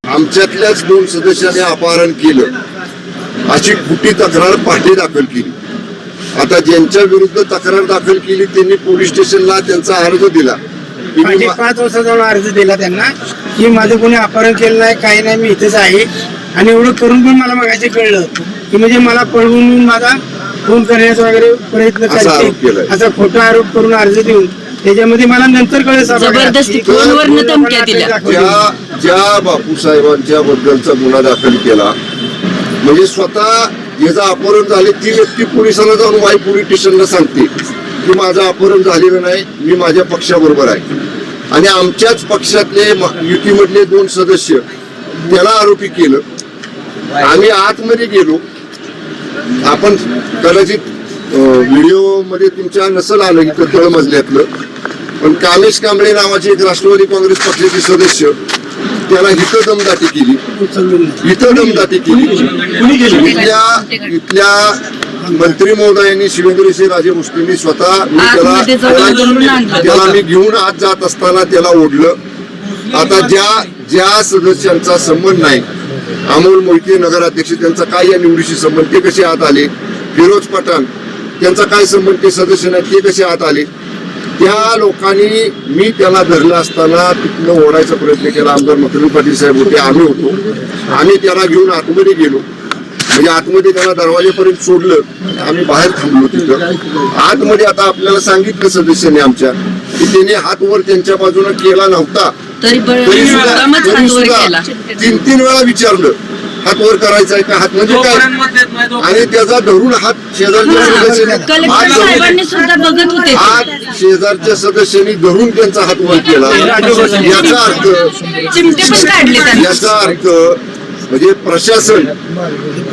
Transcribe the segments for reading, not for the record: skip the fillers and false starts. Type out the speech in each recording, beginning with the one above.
आमच्यातल्याच 2 सदस्यांनी अपहरण केलं अशी खोटी तक्रार पाठी दाखल केली. आता ज्यांच्या विरुद्ध तक्रार दाखल केली त्यांनी पोलीस स्टेशनला त्यांचा अर्ज दिला. 5 वर्षाचा जाऊन अर्ज दिला त्यांना की माझं कोणी अपहरण केलं नाही, काही नाही, मी इथेच आहे. आणि एवढं करून पण मला मगाशी कळलं की म्हणजे मला पळवून माझा खून करण्याचा वगैरे प्रयत्न करते असा खोटा आरोप करून अर्ज देऊन त्याच्यामध्ये मला नंतर कळलं ज्या बापूसाहेबांच्या बद्दलचा गुन्हा दाखल केला म्हणजे स्वतः याचं अपहरण झाले ती व्यक्ती पोलिसांना जाऊन वाई पोलीस स्टेशनला सांगते की माझं अपहरण झालेलं नाही, मी माझ्या पक्षाबरोबर आहे. आणि आमच्याच पक्षातले युतीमधले 2 सदस्य त्याला आरोपी केलं. आम्ही आतमध्ये गेलो. आपण कदाचित व्हिडिओ मध्ये तुमच्या नसल आलं इथं तळमजल्यातलं, पण कामेश कांबळे नावाचे एक राष्ट्रवादी काँग्रेस पक्षाचे सदस्य त्याला हिथं दमदाटी केली. इथल्या मंत्री महोदयांनी शिवेंद्रसिंह राजे भोसलेंनी स्वतः त्याला मी घेऊन आत जात असताना त्याला ओढलं. आता ज्या सदस्यांचा संबंध नाही, अमोल मोहिते नगराध्यक्ष त्यांचा काय या निवडीशी संबंध, ते कसे आत आले? फिरोज पठाण त्यांचा काय संबंध, ते सदस्य नाही, ते कसे आत आले? त्या लोकांनी मी त्याला धरलं असताना तिथनं ओढायचा प्रयत्न केला. आमदार मकरंद पाटील साहेब होते, आम्ही होतो. आम्ही त्याला घेऊन आतमध्ये गेलो. म्हणजे आतमध्ये त्याला दरवाजेपर्यंत सोडलं, आम्ही बाहेर थांबलो तिथं. आतमध्ये आता आपल्याला सांगितलं सदस्यांनी आमच्या की त्याने हात वर त्यांच्या बाजूने केला नव्हता, तरी सुद्धा 3 वेळा विचारलं हात वर करायचा आहे का, हात म्हणजे काय, आणि त्याचा धरून हात शेजारच्या सदस्यांनी धरून त्यांचा हात वर केला. याचा अर्थ म्हणजे प्रशासन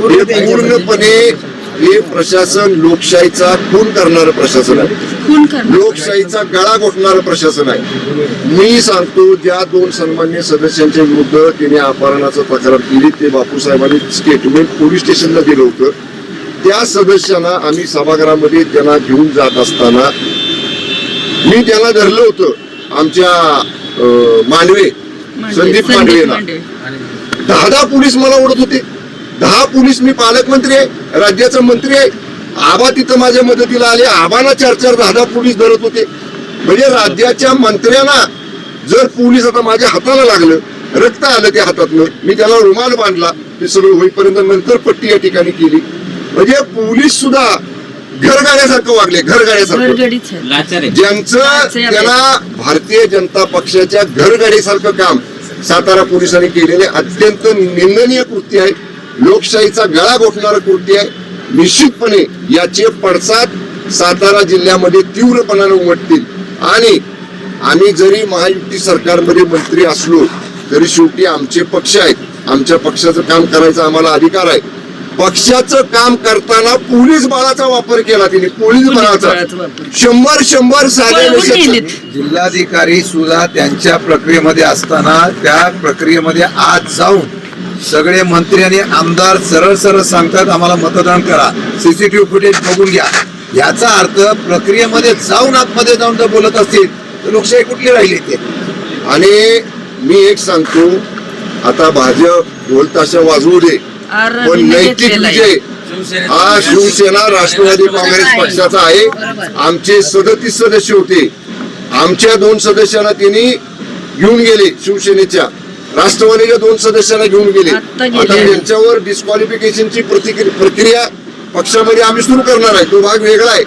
हे पूर्णपणे हे प्रशासन लोकशाहीचा खून करणारं प्रशासन आहे, लोकशाहीचा गळा घोटणारं प्रशासन आहे. मी सांगतो, ज्या 2 सन्मान्य सदस्यांच्या विरुद्ध त्याने अपहरणाचं तक्रार केली ते बापूसाहेबांनी स्टेटमेंट पोलीस स्टेशनला दिलं होतं. त्या सदस्यांना आम्ही सभागृहामध्ये त्यांना घेऊन जात असताना मी त्याला धरलं होतं. आमच्या मांडवे संदीप मांडवेला 10 पोलीस मला ओढत होते. 10 पोलीस, मी पालकमंत्री आहे, राज्याचा मंत्री आहे. आबा तिथं माझ्या मदतीला आले. आबांना 4-4 10 पोलीस धरत होते. म्हणजे राज्याच्या मंत्र्यांना जर पोलीस आता माझ्या हाताला लागलं, रक्त आलं त्या हातातलं, मी त्याला रुमाल बांधला, ते सगळं होईपर्यंत नंतर पट्टी या ठिकाणी केली. म्हणजे पोलीस सुद्धा घरगाड्यासारखं वागले, घरगाड्यासारखं. ज्यांचं त्याला भारतीय जनता पक्षाच्या घरगाडीसारखं काम सातारा पोलिसांनी केलेले अत्यंत निंदनीय कृत्य आहे, लोकशाहीचा गळा घोटणारं कृत्य आहे. निश्चितपणे याचे पडसाद सातारा जिल्ह्यामध्ये तीव्रपणाने उमटतील. आणि आम्ही जरी महायुती सरकारमध्ये मंत्री असलो तरी शेवटी आमचे पक्ष आहेत, आमच्या पक्षाचं काम करायचा आम्हाला अधिकार आहे. पक्षाचं काम करताना पोलीस बळाचा वापर केला तिने, पोलीस बळाचा 100 साध्या जिल्हाधिकारी सुद्धा त्यांच्या प्रक्रियेमध्ये असताना त्या प्रक्रियेमध्ये आज जाऊन सगळे मंत्री आणि आमदार सरळ सांगतात आम्हाला मतदान करा, सीसीटीव्ही फुटेज बघून घ्या. याचा अर्थ प्रक्रियेमध्ये जाऊन आतमध्ये जाऊन जर बोलत असतील तर लोकशाही कुठली राहिली ते. आणि मी एक सांगतो, आता भाजप ढोलताशा वाजवू दे, पण नैतिक विजय हा शिवसेना राष्ट्रवादी काँग्रेस पक्षाचा आहे. आमचे 37 सदस्य होते, आमच्या 2 सदस्यांना त्यांनी घेऊन गेले, शिवसेनेच्या राष्ट्रवादीच्या 2 सदस्यांना घेऊन गेले. आता त्यांच्यावर डिस्क्वालिफिकेशनची प्रक्रिया पक्षामध्ये आम्ही सुरू करणार आहे, तो भाग वेगळा आहे.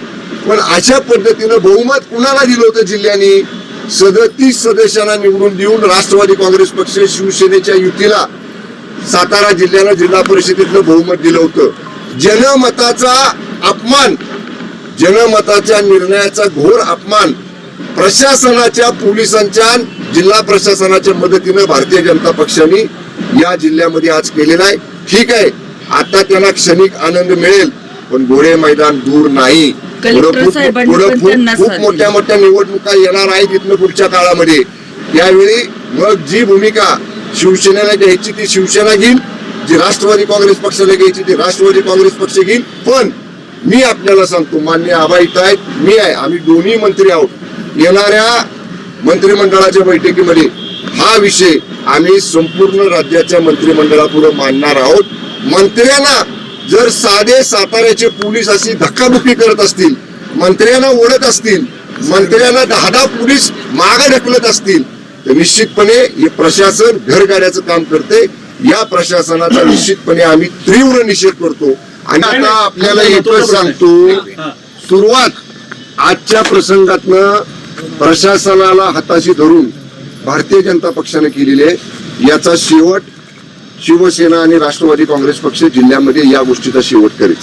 पण अशा पद्धतीनं बहुमत कुणाला दिलं होतं जिल्ह्याने? 37 सदस्यांना निवडून देऊन राष्ट्रवादी काँग्रेस पक्ष शिवसेनेच्या युतीला सातारा जिल्ह्याला जिल्हा परिषदेतलं बहुमत दिलं होतं. जनमताचा अपमान, जनमताच्या निर्णयाचा घोर अपमान प्रशासनाच्या, पोलिसांच्या, जिल्हा प्रशासनाच्या मदतीनं भारतीय जनता पक्षाने या जिल्ह्यामध्ये आज केलेला आहे. ठीक आहे, आता त्यांना क्षणिक आनंद मिळेल, पण घोडे मैदान दूर नाही. खूप मोठ्या निवडणुका येणार आहेत इथनं पुढच्या काळामध्ये. त्यावेळी मग जी भूमिका शिवसेनेला घ्यायची ती शिवसेना घेईल, जी राष्ट्रवादी काँग्रेस पक्षाला घ्यायची ती राष्ट्रवादी काँग्रेस पक्ष घेईल. पण मी आपल्याला सांगतो, मान्य आबा इथं आहेत, मी आहे, आम्ही दोन्ही मंत्री आहोत. येणाऱ्या मंत्रिमंडळाच्या बैठकीमध्ये हा विषय आम्ही संपूर्ण राज्याच्या मंत्रिमंडळापुढे मांडणार आहोत. मंत्र्यांना जर साधे साताऱ्याचे पोलीस अशी धक्काबुक्की करत असतील, मंत्र्यांना ओढत असतील, मंत्र्यांना 10 पोलीस मागे ढकलत असतील, तर निश्चितपणे हे प्रशासन घर गाड्याचं काम करते. या प्रशासनाचा निश्चितपणे आम्ही तीव्र निषेध करतो. आणि आता आपल्याला एकच सांगतो, सुरुवात आजच्या प्रसंगातनं प्रशासनाला हाताशी धरून भारतीय जनता पक्षाने केलेली आहे. याचा शेवट शिवसेना आणि राष्ट्रवादी काँग्रेस पक्ष जिल्ह्यामध्ये या गोष्टीचा शेवट करेल.